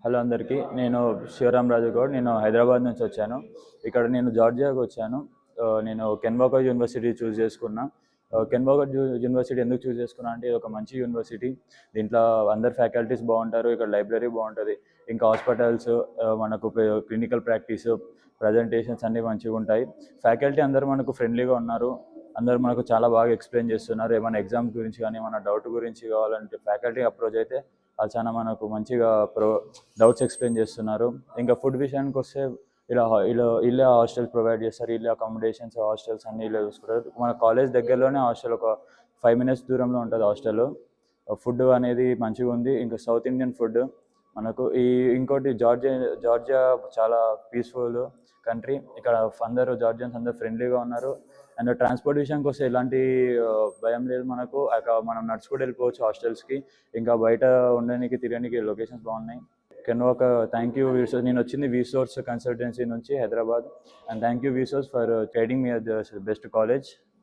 Hello అందరికీ. నేను శివరామ్ రాజు గౌడ్. నేను హైదరాబాద్ నుంచి వచ్చాను. ఇక్కడ నేను జార్జియాకి వచ్చాను. నేను కెన్ వాకర్ యూనివర్సిటీ చూస్ చేసుకున్నా. కెన్ వాకర్ యూనివర్సిటీ ఎందుకు చూస్ చేసుకున్నా అంటే ఇది ఒక మంచి యూనివర్సిటీ. దీంట్లో అందరు ఫ్యాకల్టీస్ బాగుంటారు, ఇక్కడ లైబ్రరీ బాగుంటుంది, ఇంకా హాస్పిటల్స్, మనకు క్లినికల్ ప్రాక్టీస్, ప్రజెంటేషన్స్ అన్నీ మంచిగా ఉంటాయి. ఫ్యాకల్టీ అందరూ మనకు ఫ్రెండ్లీగా ఉన్నారు. అందరూ మనకు చాలా బాగా ఎక్స్ప్లెయిన్ చేస్తున్నారు. ఏమైనా ఎగ్జామ్ గురించి కానీ ఏమైనా డౌట్ గురించి కావాలంటే ఫ్యాకల్టీ అప్రోచ్ అయితే అది చాలా మనకు మంచిగా డౌట్స్ ఎక్స్ప్లెయిన్ చేస్తున్నారు. ఇంకా ఫుడ్ విషయానికి వస్తే ఇల్లే హాస్టల్స్ ప్రొవైడ్ చేస్తారు. ఇల్లే అకామిడేషన్స్, హాస్టల్స్ అన్నీ ఇల్లే చూసుకుంటారు. మన కాలేజ్ దగ్గరలోనే హాస్టల్, ఒక 5 minutes దూరంలో ఉంటుంది హాస్టల్. ఫుడ్ అనేది మంచిగా ఉంది. ఇంకా సౌత్ ఇండియన్ ఫుడ్ మనకు ఇంకోటి జార్జియా చాలా పీస్ఫుల్ కంట్రీ. ఇక్కడ అందరూ జార్జియన్స్ అందరూ ఫ్రెండ్లీగా ఉన్నారు. అండ్ ట్రాన్స్పోర్ట్ విషయానికి వస్తే ఎలాంటి భయం లేదు మనకు. మనం నడుచుకుంటూ వెళ్ళిపోవచ్చు హాస్టల్స్కి. ఇంకా బయట ఉండడానికి తిరగడానికి లొకేషన్స్ బాగున్నాయి. కెన్ ఒక థ్యాంక్ యూ విసోర్స్. నేను వచ్చింది విసోర్స్ కన్సల్టెన్సీ నుంచి Hyderabad. And thank you VSource for guiding me at the best college.